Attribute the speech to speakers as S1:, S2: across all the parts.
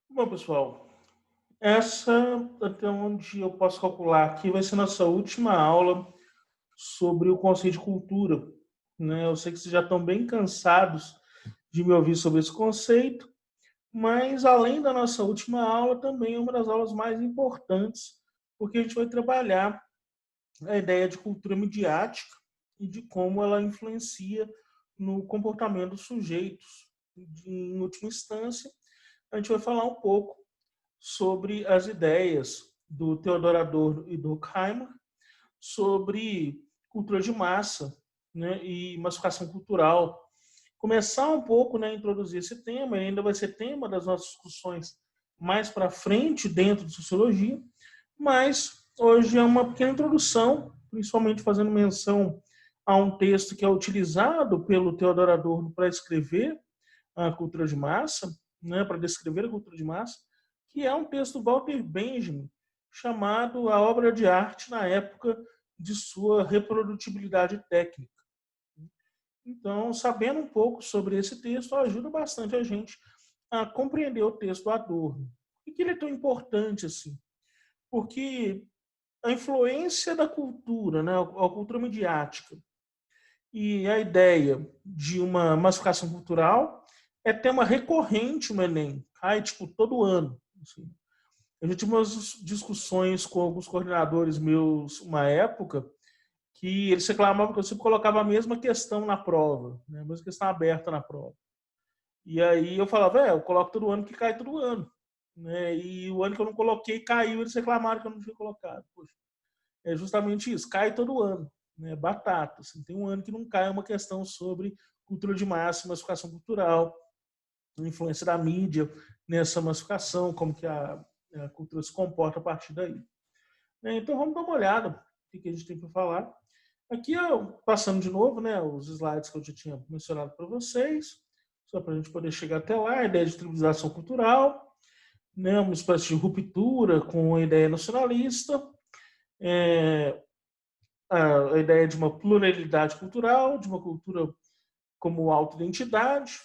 S1: Bom, pessoal, essa, até onde eu posso calcular aqui, vai ser nossa última aula sobre o conceito de cultura. Né? Eu sei que vocês já estão bem cansados de me ouvir sobre esse conceito, mas além da nossa última aula, também é uma das aulas mais importantes, porque a gente vai trabalhar a ideia de cultura midiática e de como ela influencia no comportamento dos sujeitos. Em última instância, a gente vai falar um pouco sobre as ideias do Theodor Adorno e do Horkheimer sobre cultura de massa, né, e massificação cultural. Começar um pouco, né, a introduzir esse tema, ainda vai ser tema das nossas discussões mais para frente dentro de sociologia, mas hoje é uma pequena introdução, principalmente fazendo menção a um texto que é utilizado pelo Theodor Adorno para escrever a cultura de massa, né, para descrever a cultura de massa, que é um texto do Walter Benjamin, chamado A Obra de Arte na Época de Sua Reprodutibilidade Técnica. Então, sabendo um pouco sobre esse texto ajuda bastante a gente a compreender o texto do Adorno. Por que ele é tão importante assim? Porque a influência da cultura, né, a cultura midiática, e a ideia de uma massificação cultural é tema recorrente no Enem. Cai, tipo, todo ano. Assim. Eu já tive umas discussões com alguns coordenadores meus, uma época, que eles reclamavam que eu sempre colocava a mesma questão na prova, né? A mesma questão aberta na prova. E aí eu falava, eu coloco todo ano que cai todo ano. Né? E o ano que eu não coloquei caiu, eles reclamaram que eu não tinha colocado. Poxa, é justamente isso, cai todo ano. Né? Batata. Assim, tem um ano que não cai uma questão sobre cultura de massa, massificação cultural, a influência da mídia nessa massificação, como que a cultura se comporta a partir daí. Né? Então vamos dar uma olhada o que a gente tem para falar. Aqui, passando de novo, né, os slides que eu já tinha mencionado para vocês, só para a gente poder chegar até lá, a ideia de tribalização cultural, né, uma espécie de ruptura com a ideia nacionalista, é, a ideia de uma pluralidade cultural, de uma cultura como autoidentidade,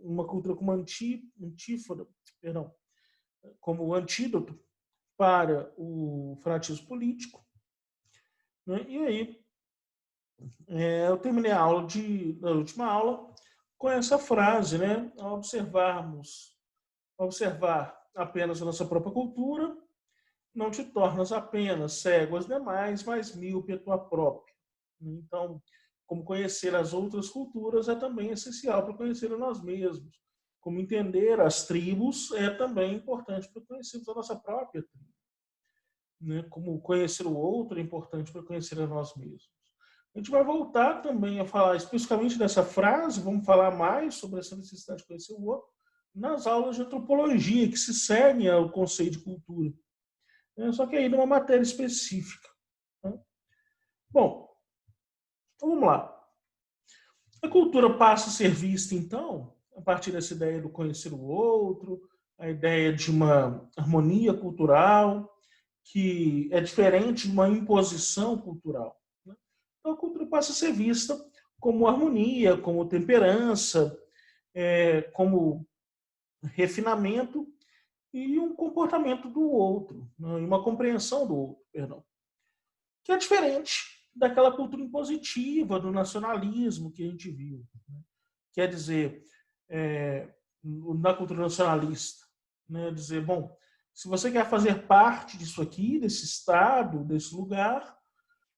S1: uma cultura como antífona, perdão, como antídoto para o fanatismo político. Né? E aí, eu terminei a aula na última aula com essa frase, né? Ao observar apenas a nossa própria cultura, não te tornas apenas cego às demais, mas míope à tua própria. Então, como conhecer as outras culturas é também essencial para conhecer a nós mesmos. Como entender as tribos é também importante para conhecermos a nossa própria tribo. Né? Como conhecer o outro é importante para conhecer a nós mesmos. A gente vai voltar também a falar especificamente dessa frase, vamos falar mais sobre essa necessidade de conhecer o outro, nas aulas de antropologia, que se seguem ao conceito de cultura. Só que aí numa matéria específica. Né? Bom, então vamos lá. A cultura passa a ser vista, então, a partir dessa ideia do conhecer o outro, a ideia de uma harmonia cultural, que é diferente de uma imposição cultural. Né? Então, a cultura passa a ser vista como harmonia, como temperança, como refinamento e um comportamento do outro, né? E uma compreensão do outro, perdão, que é diferente daquela cultura impositiva, do nacionalismo que a gente viu. Né? Quer dizer, na cultura nacionalista, né? Dizer, bom, se você quer fazer parte disso aqui, desse Estado, desse lugar,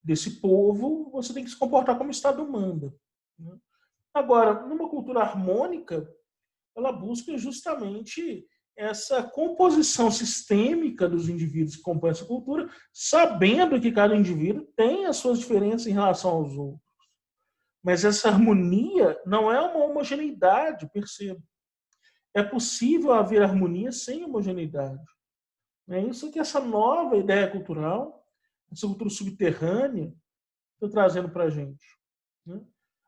S1: desse povo, você tem que se comportar como o Estado manda. Né? Agora, numa cultura harmônica, ela busca justamente essa composição sistêmica dos indivíduos que compõem essa cultura, sabendo que cada indivíduo tem as suas diferenças em relação aos outros. Mas essa harmonia não é uma homogeneidade, perceba. É possível haver harmonia sem homogeneidade. É isso que essa nova ideia cultural, essa cultura subterrânea, está trazendo para a gente. Né?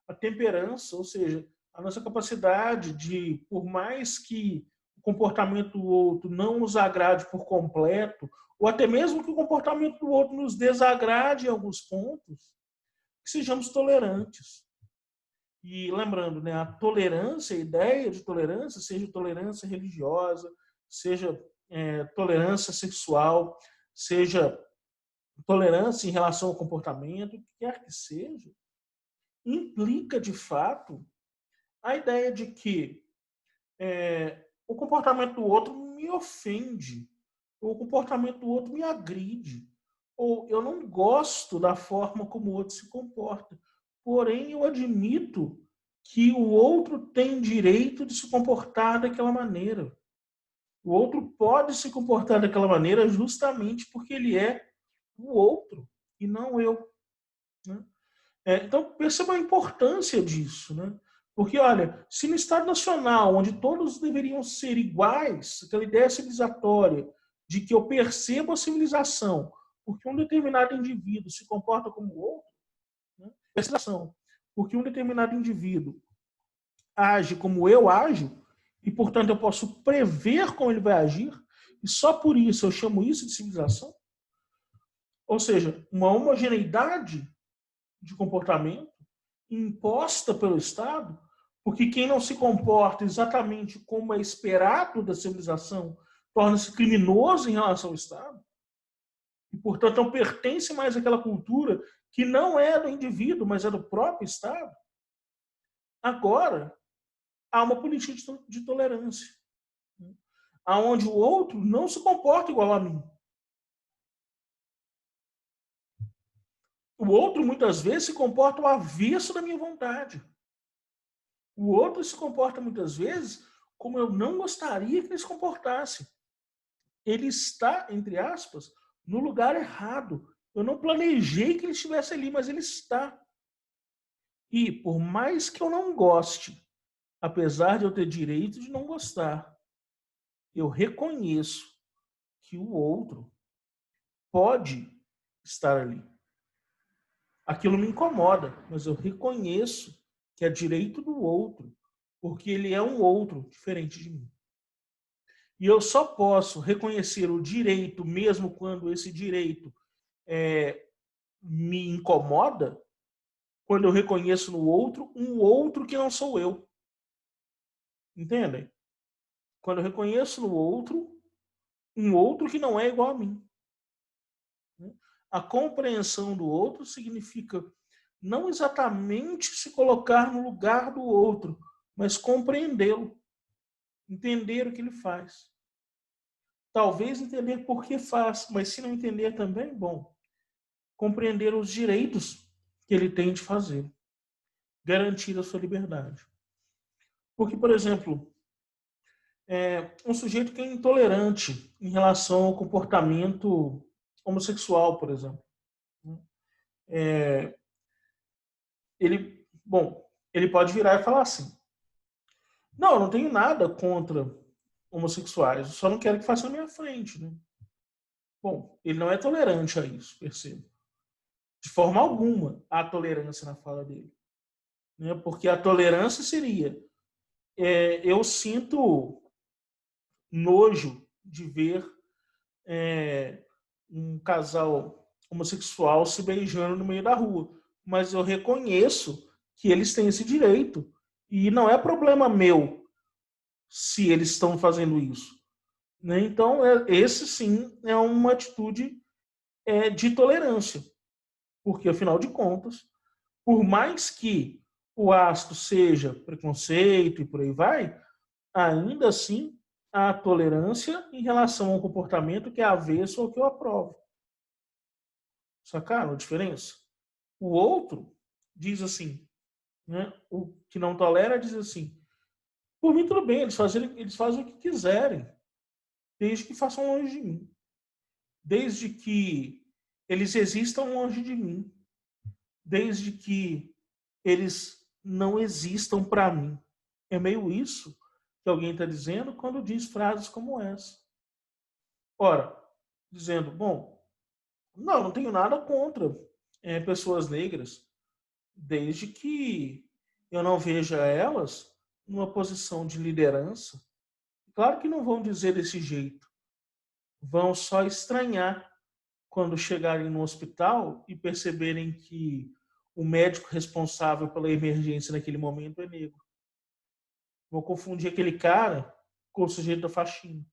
S1: A temperança, ou seja, a nossa capacidade de, por mais que o comportamento do outro não nos agrade por completo, ou até mesmo que o comportamento do outro nos desagrade em alguns pontos, que sejamos tolerantes. E lembrando, né, a tolerância, a ideia de tolerância, seja tolerância religiosa, seja tolerância sexual, seja tolerância em relação ao comportamento, o que quer que seja, implica, de fato, a ideia de que o comportamento do outro me ofende, ou o comportamento do outro me agride, ou eu não gosto da forma como o outro se comporta. Porém, eu admito que o outro tem direito de se comportar daquela maneira. O outro pode se comportar daquela maneira justamente porque ele é o outro e não eu. Né? Então, perceba a importância disso. Né? Porque, olha, se no Estado Nacional, onde todos deveriam ser iguais, aquela ideia civilizatória de que eu percebo a civilização porque um determinado indivíduo se comporta como o outro, né? Porque um determinado indivíduo age como eu ajo, e, portanto, eu posso prever como ele vai agir, e só por isso eu chamo isso de civilização. Ou seja, uma homogeneidade de comportamento imposta pelo Estado, porque quem não se comporta exatamente como é esperado da civilização torna-se criminoso em relação ao Estado, e, portanto, não pertence mais àquela cultura que não é do indivíduo, mas é do próprio Estado. Agora, há uma política de tolerância, aonde o outro não se comporta igual a mim. O outro, muitas vezes, se comporta ao avesso da minha vontade. O outro se comporta, muitas vezes, como eu não gostaria que ele se comportasse. Ele está, entre aspas, no lugar errado. Eu não planejei que ele estivesse ali, mas ele está. E, por mais que eu não goste, apesar de eu ter direito de não gostar, eu reconheço que o outro pode estar ali. Aquilo me incomoda, mas eu reconheço que é direito do outro, porque ele é um outro diferente de mim. E eu só posso reconhecer o direito, mesmo quando esse direito me incomoda, quando eu reconheço no outro um outro que não sou eu. Entendem? Quando eu reconheço no outro um outro que não é igual a mim. A compreensão do outro significa não exatamente se colocar no lugar do outro, mas compreendê-lo, entender o que ele faz. Talvez entender por que faz, mas se não entender também, bom, compreender os direitos que ele tem de fazer, garantir a sua liberdade. Porque, por exemplo, um sujeito que é intolerante em relação ao comportamento homossexual, por exemplo, ele pode virar e falar assim: não, eu não tenho nada contra homossexuais, eu só não quero que faça na minha frente. Né? Bom, ele não é tolerante a isso, percebo. De forma alguma há tolerância na fala dele. Né? Porque a tolerância seria: eu sinto nojo de ver um casal homossexual se beijando no meio da rua, mas eu reconheço que eles têm esse direito e não é problema meu se eles estão fazendo isso. Né? Então, esse sim é uma atitude de tolerância, porque afinal de contas, por mais que o ato seja preconceito e por aí vai, ainda assim há tolerância em relação ao comportamento que é avesso ao que eu aprovo. Sacaram a diferença? O outro diz assim, né? O que não tolera diz assim: por mim tudo bem, eles fazem o que quiserem, desde que façam longe de mim, desde que eles existam longe de mim, desde que eles não existam para mim. É meio isso que alguém está dizendo quando diz frases como essa. Ora, dizendo, bom, não tenho nada contra pessoas negras, desde que eu não veja elas numa posição de liderança. Claro que não vão dizer desse jeito. Vão só estranhar quando chegarem no hospital e perceberem que o médico responsável pela emergência naquele momento é negro. Vão confundir aquele cara com o sujeito da faxina.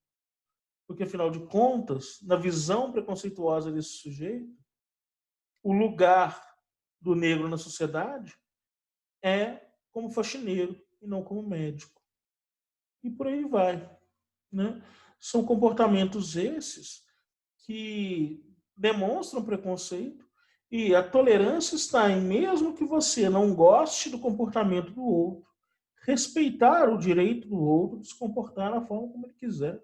S1: Porque, afinal de contas, na visão preconceituosa desse sujeito, o lugar do negro na sociedade é como faxineiro e não como médico. E por aí vai. Né? São comportamentos esses que demonstram preconceito e a tolerância está em, mesmo que você não goste do comportamento do outro, respeitar o direito do outro de se comportar da forma como ele quiser.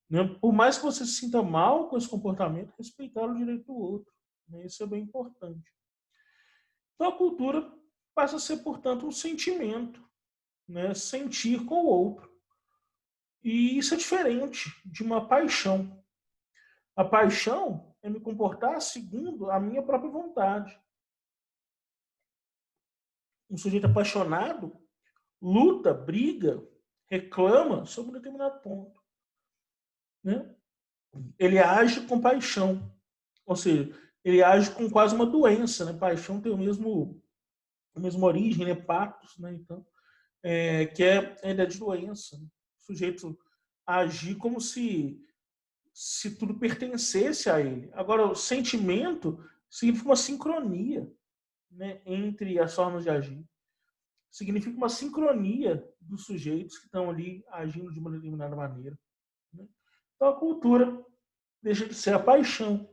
S1: Né? Por mais que você se sinta mal com esse comportamento, respeitar o direito do outro. Né? Isso é bem importante. Então a cultura passa a ser, portanto, um sentimento. Né? Sentir com o outro. E isso é diferente de uma paixão. A paixão é me comportar segundo a minha própria vontade. Um sujeito apaixonado luta, briga, reclama sobre um determinado ponto. Né? Ele age com paixão. Ou seja, ele age com quase uma doença. Né? Paixão tem a mesma origem, né? Patos, né? Então, que é a ideia de doença. Né? O sujeito agir como se tudo pertencesse a ele. Agora, o sentimento significa uma sincronia, né, entre as formas de agir. Significa uma sincronia dos sujeitos que estão ali agindo de uma determinada maneira. Né? Então, a cultura deixa de ser a paixão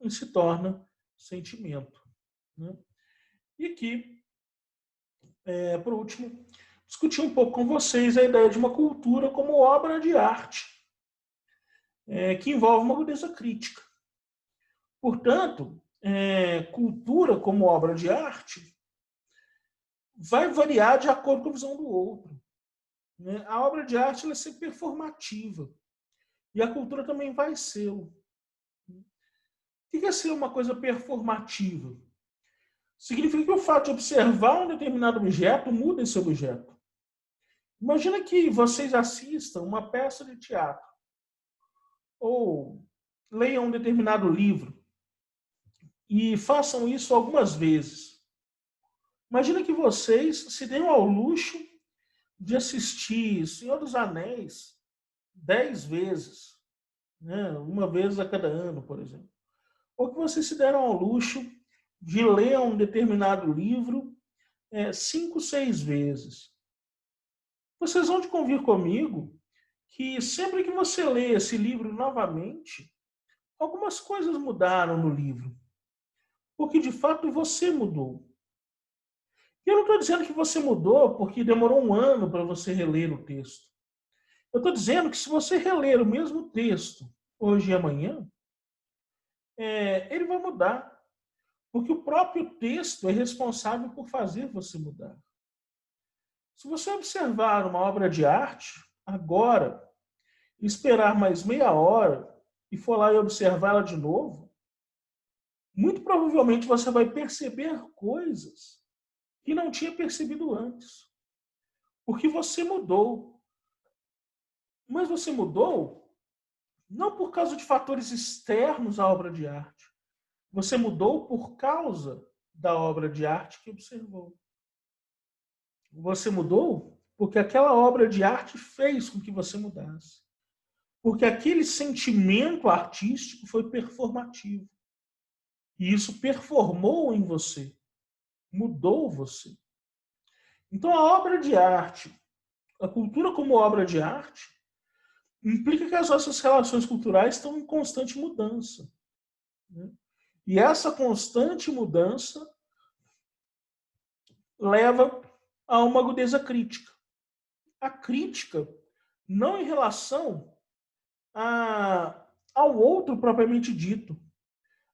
S1: e se torna sentimento. Né? E aqui, por último, discutir um pouco com vocês a ideia de uma cultura como obra de arte, que envolve uma agudeza crítica. Portanto, cultura como obra de arte vai variar de acordo com a visão do outro. Né? A obra de arte ela é sempre performativa. E a cultura também vai ser. O que é ser uma coisa performativa? Significa que o fato de observar um determinado objeto muda esse objeto. Imagina que vocês assistam uma peça de teatro ou leiam um determinado livro e façam isso algumas vezes. Imagina que vocês se deem ao luxo de assistir Senhor dos Anéis 10 vezes, né? Uma vez a cada ano, por exemplo. Ou que vocês se deram ao luxo de ler um determinado livro 5, 6 vezes. Vocês vão de convir comigo que sempre que você lê esse livro novamente, algumas coisas mudaram no livro. Porque, de fato, você mudou. E eu não estou dizendo que você mudou porque demorou um ano para você reler o texto. Eu estou dizendo que se você reler o mesmo texto hoje e amanhã, ele vai mudar. Porque o próprio texto é responsável por fazer você mudar. Se você observar uma obra de arte, agora, esperar mais meia hora e for lá e observá-la de novo, muito provavelmente você vai perceber coisas que não tinha percebido antes. Porque você mudou. Mas você mudou não por causa de fatores externos à obra de arte. Você mudou por causa da obra de arte que observou. Você mudou porque aquela obra de arte fez com que você mudasse. Porque aquele sentimento artístico foi performativo. E isso performou em você. Mudou você. Então, a obra de arte, a cultura como obra de arte, implica que as nossas relações culturais estão em constante mudança. Né? E essa constante mudança leva a uma agudeza crítica. A crítica não em relação ao outro propriamente dito.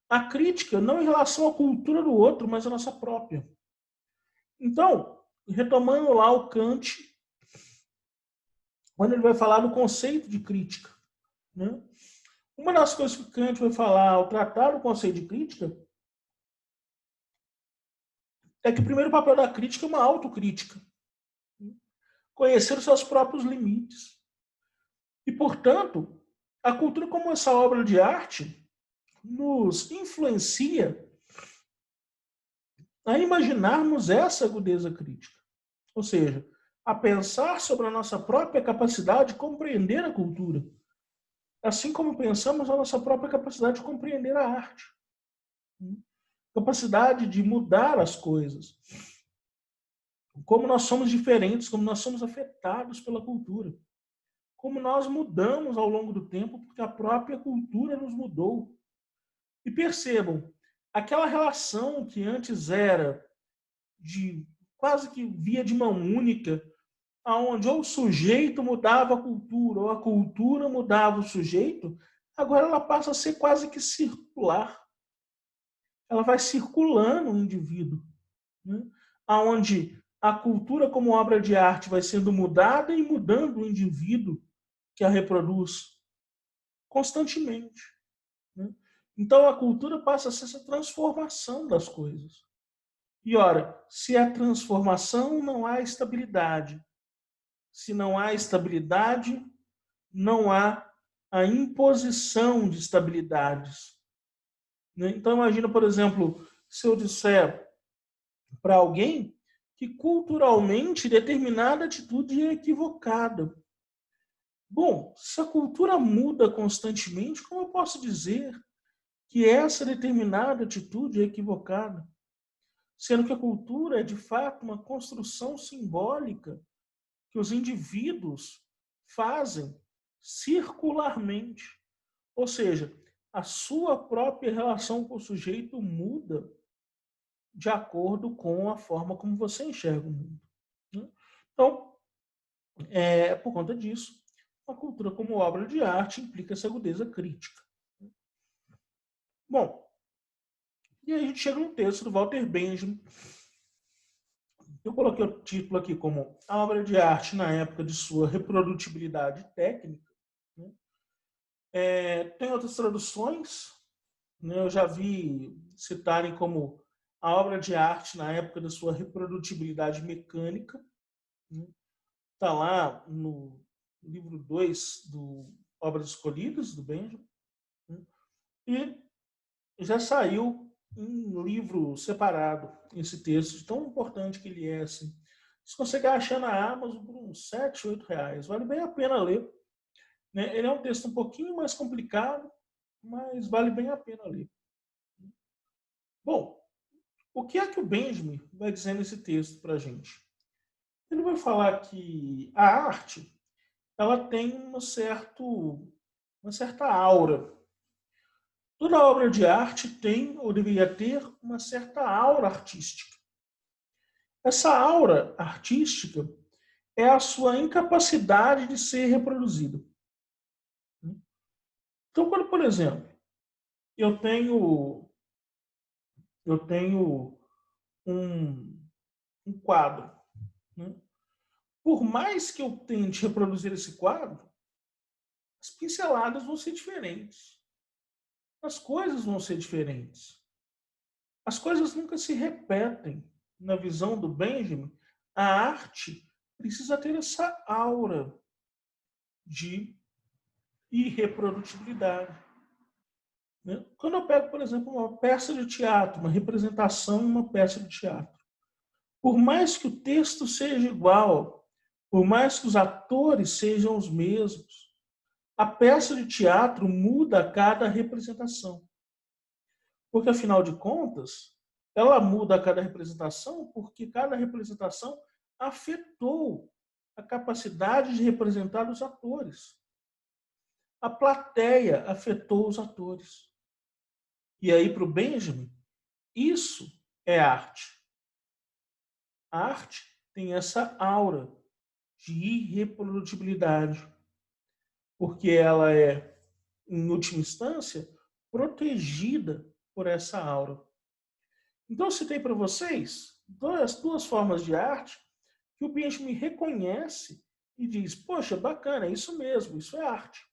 S1: A crítica não em relação à cultura do outro, mas à nossa própria. Então, retomando lá o Kant, quando ele vai falar do conceito de crítica. Né? Uma das coisas que Kant vai falar ao tratar do conceito de crítica é que o primeiro papel da crítica é uma autocrítica. Conhecer os seus próprios limites. E, portanto, a cultura como essa obra de arte nos influencia a imaginarmos essa agudeza crítica. Ou seja, a pensar sobre a nossa própria capacidade de compreender a cultura. assim como pensamos a nossa própria capacidade de compreender a arte, capacidade de mudar as coisas, como nós somos diferentes, como nós somos afetados pela cultura, como nós mudamos ao longo do tempo, porque a própria cultura nos mudou. E percebam, aquela relação que antes era de quase que via de mão única, aonde ou o sujeito mudava a cultura, ou a cultura mudava o sujeito, agora ela passa a ser quase que circular. Ela vai circulando o indivíduo, né? Aonde a cultura como obra de arte vai sendo mudada e mudando o indivíduo que a reproduz constantemente, né? Então a cultura passa a ser essa transformação das coisas. E ora, se há transformação, não há estabilidade. Se não há estabilidade, não há a imposição de estabilidades, né? Então imagina, por exemplo, se eu disser para alguém que culturalmente determinada atitude é equivocada. Bom, se a cultura muda constantemente, como eu posso dizer que essa determinada atitude é equivocada? Sendo que a cultura é de fato uma construção simbólica que os indivíduos fazem circularmente. Ou seja, a sua própria relação com o sujeito muda de acordo com a forma como você enxerga o mundo, né? Então, por conta disso, a cultura como obra de arte implica essa agudeza crítica. Bom, e aí a gente chega no texto do Walter Benjamin. Eu coloquei o título aqui como a obra de arte na época de sua reprodutibilidade técnica, né? Tem outras traduções, né? Eu já vi citarem como a obra de arte na época da sua reprodutibilidade mecânica, né? Está lá no livro 2 do Obras Escolhidas, do Benjamin, né? E já saiu em livro separado esse texto, de tão importante que ele é. Assim. Você consegue achar na Amazon por uns 7, 8 reais. Vale bem a pena ler. Né? Ele é um texto um pouquinho mais complicado, mas vale bem a pena ler. Bom, o que é que o Benjamin vai dizer nesse texto para a gente? Ele vai falar que a arte ela tem uma certa aura. Toda obra de arte tem ou deveria ter uma certa aura artística. Essa aura artística é a sua incapacidade de ser reproduzida. Então, quando, por exemplo, eu tenho eu tenho um, um quadro, né? Por mais que eu tente reproduzir esse quadro, as pinceladas vão ser diferentes. As coisas vão ser diferentes. As coisas nunca se repetem. Na visão do Benjamin, a arte precisa ter essa aura de irreprodutibilidade, né? Quando eu pego, por exemplo, uma peça de teatro, uma representação em uma peça de teatro, por mais que o texto seja igual, por mais que os atores sejam os mesmos, a peça de teatro muda a cada representação. Porque, afinal de contas, ela muda a cada representação porque cada representação afetou a capacidade de representar os atores. A plateia afetou os atores. E aí, para o Benjamin, isso é arte. A arte tem essa aura de irreprodutibilidade, porque ela é, em última instância, protegida por essa aura. Então, eu citei para vocês duas formas de arte que o Benjamin reconhece e diz: poxa, bacana, é isso mesmo, isso é arte.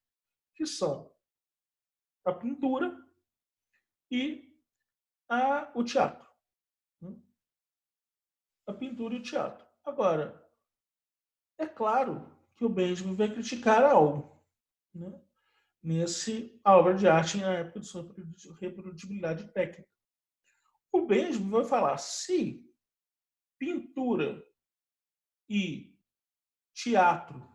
S1: Que são a pintura e o teatro. A pintura e o teatro. Agora, é claro que o Benjamin vai criticar algo, né? Nesse a obra de arte na época de sua reprodutibilidade técnica. O Benjamin vai falar: se pintura e teatro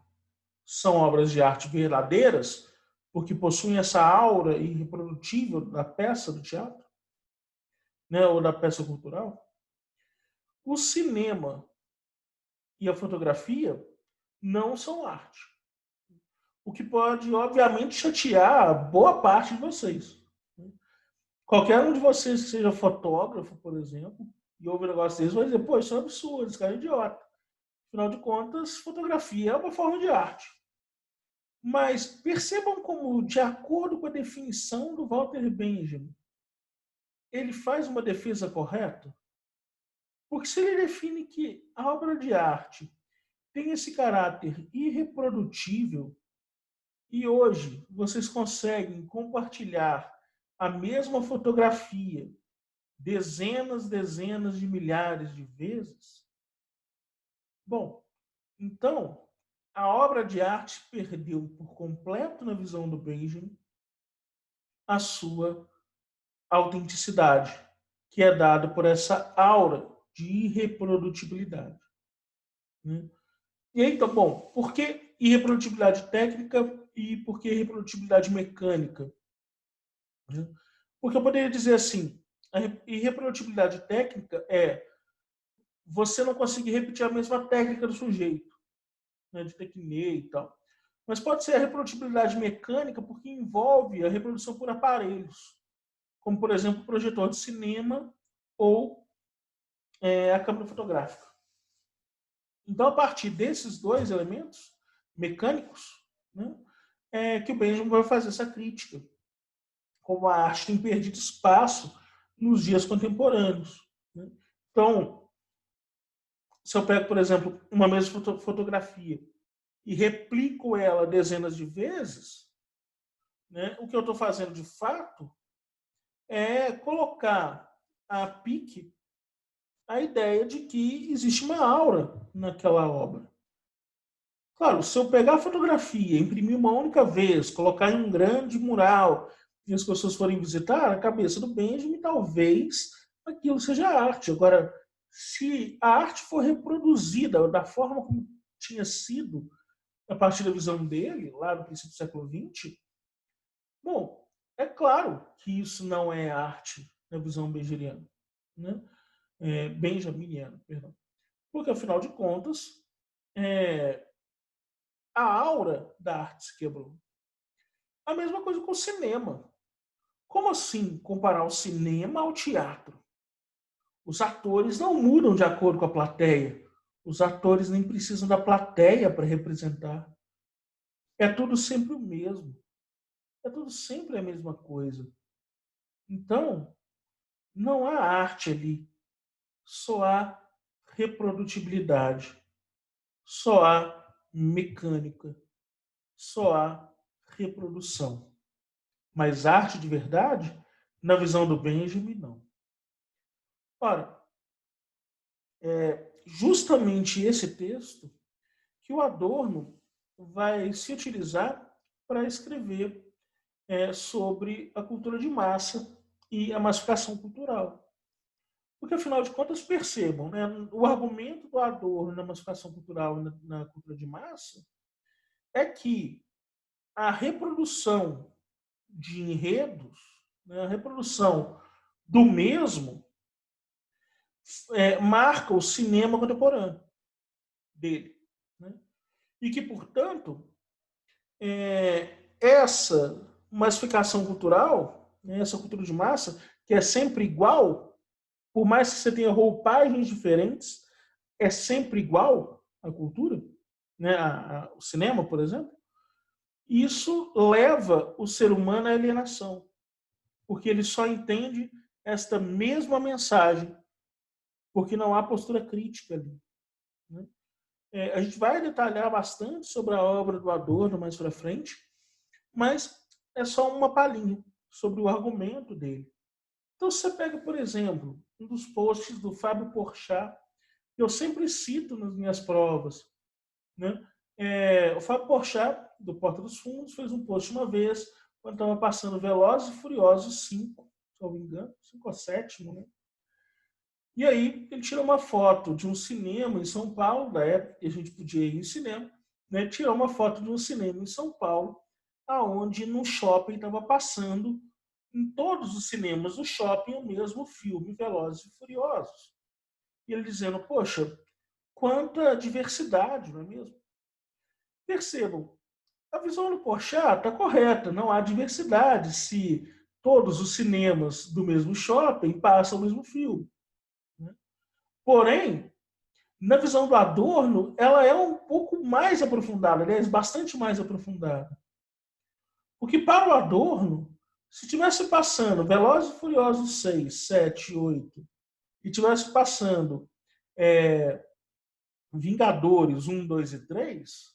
S1: são obras de arte verdadeiras, porque possuem essa aura irreprodutível da peça do teatro, né, ou da peça cultural. O cinema e a fotografia não são arte. O que pode, obviamente, chatear boa parte de vocês. Qualquer um de vocês que seja fotógrafo, por exemplo, e ouve um negócio desse, vai dizer, pô, isso é um absurdo, esse cara é idiota. Afinal de contas, fotografia é uma forma de arte. Mas percebam como, de acordo com a definição do Walter Benjamin, ele faz uma defesa correta? Porque se ele define que a obra de arte tem esse caráter irreprodutível, e hoje vocês conseguem compartilhar a mesma fotografia dezenas de milhares de vezes, bom, então a obra de arte perdeu por completo, na visão do Benjamin, a sua autenticidade, que é dada por essa aura de irreprodutibilidade. Né? E aí, então, bom, por que irreprodutibilidade técnica e por que irreprodutibilidade mecânica? Né? Porque eu poderia dizer assim, a irreprodutibilidade técnica é você não conseguir repetir a mesma técnica do sujeito, né, de tecnia e tal. Mas pode ser a reprodutibilidade mecânica porque envolve a reprodução por aparelhos, como, por exemplo, o projetor de cinema ou a câmera fotográfica. Então, a partir desses dois elementos mecânicos, né, é que o Benjamin vai fazer essa crítica, como a arte tem perdido espaço nos dias contemporâneos. Né? Então, se eu pego, por exemplo, uma mesma fotografia e replico ela dezenas de vezes, né, o que eu estou fazendo de fato é colocar a pique a ideia de que existe uma aura naquela obra. Claro, se eu pegar a fotografia, imprimir uma única vez, colocar em um grande mural e as pessoas forem visitar, a cabeça do Benjamin, talvez aquilo seja arte. Agora, se a arte for reproduzida da forma como tinha sido a partir da visão dele, lá no princípio do século XX, bom, é claro que isso não é arte na visão benjamiana, né? Benjaminiana, perdão. Porque, afinal de contas, é, a aura da arte se quebrou. A mesma coisa com o cinema. Como assim comparar o cinema ao teatro? Os atores não mudam de acordo com a plateia. Os atores nem precisam da plateia para representar. É tudo sempre o mesmo. É tudo sempre a mesma coisa. Então, não há arte ali. Só há reprodutibilidade. Só há mecânica. Só há reprodução. Mas arte de verdade, na visão do Benjamin, não. Ora, justamente esse texto que o Adorno vai se utilizar para escrever sobre a cultura de massa e a massificação cultural. Porque, afinal de contas, percebam, né, o argumento do Adorno na massificação cultural e na cultura de massa é que a reprodução de enredos, né, a reprodução do mesmo, marca o cinema contemporâneo dele. Né? E que, portanto, essa massificação cultural, né, essa cultura de massa, que é sempre igual, por mais que você tenha roupagens diferentes, é sempre igual a cultura, né, o cinema, por exemplo, isso leva o ser humano à alienação, porque ele só entende esta mesma mensagem, porque não há postura crítica ali. Né? A gente vai detalhar bastante sobre a obra do Adorno mais para frente, mas é só uma palhinha sobre o argumento dele. Então, se você pega, por exemplo, um dos posts do Fábio Porchat, que eu sempre cito nas minhas provas, né? O Fábio Porchat, do Porta dos Fundos, fez um post uma vez, quando estava passando Velozes e Furiosos 5, se não me engano, 5 ou 7, né? E aí ele tira uma foto de um cinema em São Paulo, da época que a gente podia ir em cinema, né? Tirou uma foto de um cinema em São Paulo, aonde no shopping estava passando em todos os cinemas do shopping o mesmo filme, Velozes e Furiosos. E ele dizendo, poxa, quanta diversidade, não é mesmo? Percebam, a visão do Porchat está correta, não há diversidade se todos os cinemas do mesmo shopping passam o mesmo filme. Né? Porém, na visão do Adorno, ela é um pouco mais aprofundada, aliás, bastante mais aprofundada. Porque para o Adorno, se tivesse passando Velozes e Furiosos 6, 7, 8 e tivesse passando Vingadores 1, 2 e 3,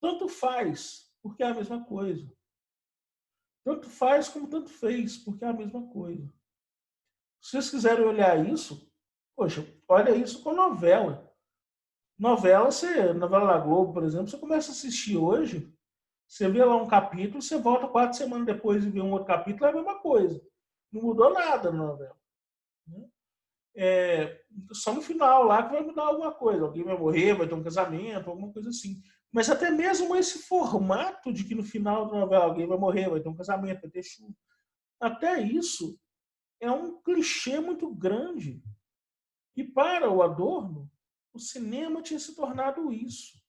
S1: tanto faz, porque é a mesma coisa. Tanto faz como tanto fez, porque é a mesma coisa. Se vocês quiserem olhar isso, poxa, olha isso com novela. Novela da Globo, por exemplo, você começa a assistir hoje, você vê lá um capítulo, você volta 4 semanas depois e vê um outro capítulo, é a mesma coisa. Não mudou nada na novela. Né? Só no final lá que vai mudar alguma coisa. Alguém vai morrer, vai ter um casamento, alguma coisa assim. Mas até mesmo esse formato de que no final da novela alguém vai morrer, vai ter um casamento, vai ter chuva, até isso é um clichê muito grande. E para o Adorno, o cinema tinha se tornado isso.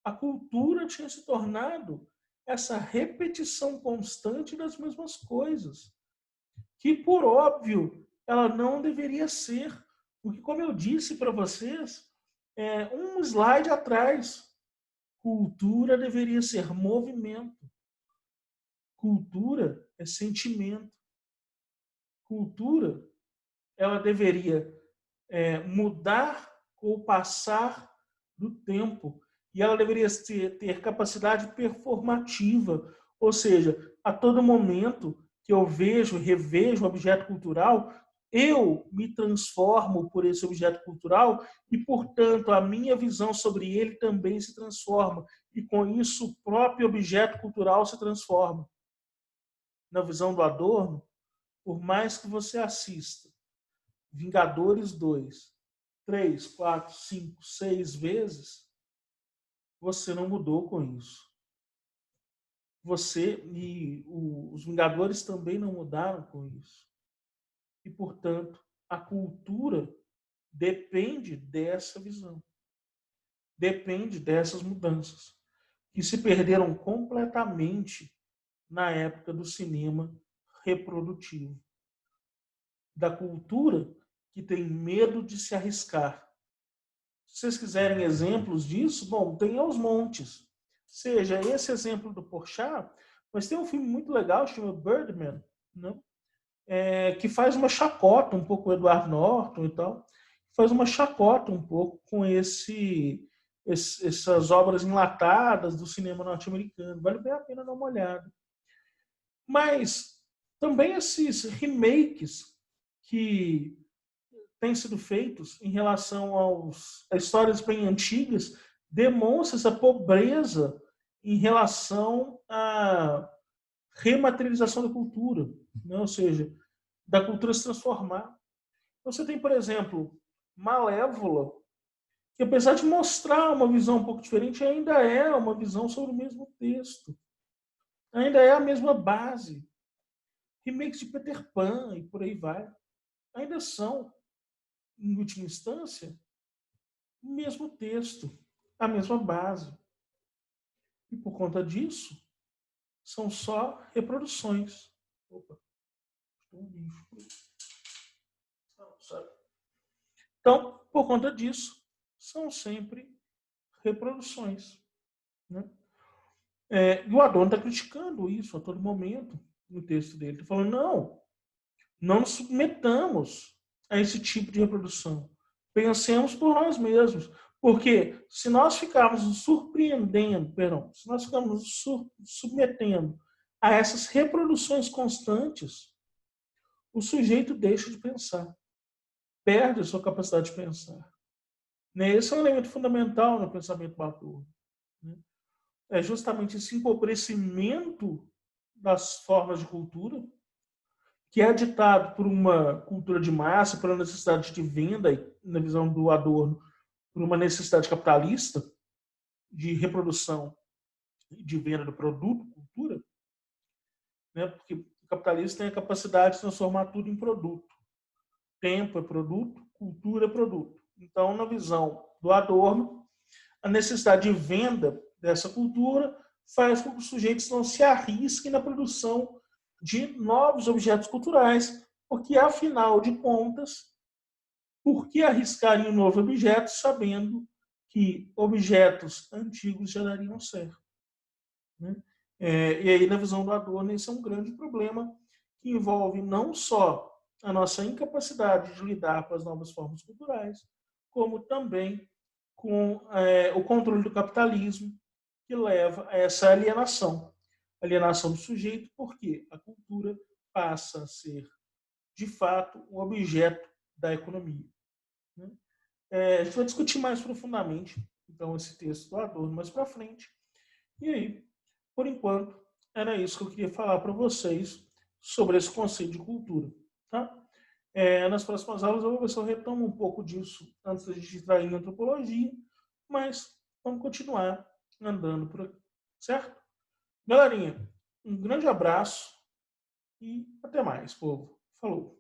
S1: A cultura tinha se tornado essa repetição constante das mesmas coisas, que, por óbvio, ela não deveria ser. Porque, como eu disse para vocês, um slide atrás, cultura deveria ser movimento. Cultura é sentimento. Cultura, ela deveria mudar com o passar do tempo. E ela deveria ter capacidade performativa. Ou seja, a todo momento que eu vejo, revejo um objeto cultural, eu me transformo por esse objeto cultural e, portanto, a minha visão sobre ele também se transforma. E, com isso, o próprio objeto cultural se transforma. Na visão do Adorno, por mais que você assista Vingadores 2, 3, 4, 5, 6 vezes, você não mudou com isso. Você e os Vingadores também não mudaram com isso. E, portanto, a cultura depende dessa visão. Depende dessas mudanças, que se perderam completamente na época do cinema reprodutivo. Da cultura que tem medo de se arriscar. Se vocês quiserem exemplos disso, bom, tem aos montes. Seja esse exemplo do Porchat, mas tem um filme muito legal, chama Birdman, né? Que faz uma chacota um pouco com o Edward Norton e tal, faz uma chacota um pouco com essas obras enlatadas do cinema norte-americano. Vale bem a pena dar uma olhada. Mas também esses remakes que têm sido feitos em relação a histórias bem antigas demonstram essa pobreza em relação à rematerialização da cultura, né? Ou seja, da cultura se transformar. Você tem, por exemplo, Malévola, que apesar de mostrar uma visão um pouco diferente, ainda é uma visão sobre o mesmo texto. Ainda é a mesma base. Remakes de Peter Pan e por aí vai. Ainda são, em última instância, o mesmo texto, a mesma base. E por conta disso, são só reproduções. Opa, estou um bicho. Não, sabe? Então, por conta disso, são sempre reproduções. Né? E o Adorno está criticando isso a todo momento no texto dele. Está falando, não nos submetamos a esse tipo de reprodução. Pensemos por nós mesmos. Porque se nós ficarmos nos surpreendendo, se nós ficarmos nos submetendo a essas reproduções constantes, o sujeito deixa de pensar, perde a sua capacidade de pensar. Esse é um elemento fundamental no pensamento Adorno. É justamente esse empobrecimento das formas de cultura, que é ditado por uma cultura de massa, pela necessidade de venda, na visão do Adorno, por uma necessidade capitalista de reprodução de venda do produto, cultura, né? Porque o capitalista tem a capacidade de transformar tudo em produto. Tempo é produto, cultura é produto. Então, na visão do Adorno, a necessidade de venda dessa cultura faz com que os sujeitos não se arrisquem na produção de novos objetos culturais, porque, afinal de contas, por que arriscar em um novo objeto sabendo que objetos antigos já dariam certo? Né? E aí, na visão do Adorno, esse é um grande problema que envolve não só a nossa incapacidade de lidar com as novas formas culturais, como também com o controle do capitalismo, que leva a essa alienação. Alienação do sujeito, porque a cultura passa a ser, de fato, um objeto da economia. Né? A gente vai discutir mais profundamente, então, esse texto do Adorno mais para frente. E aí, por enquanto, era isso que eu queria falar para vocês sobre esse conceito de cultura. Tá? Nas próximas aulas eu vou ver se eu retomo um pouco disso antes da gente entrar em antropologia, mas vamos continuar andando por aqui, certo? Galerinha, um grande abraço e até mais, povo. Falou!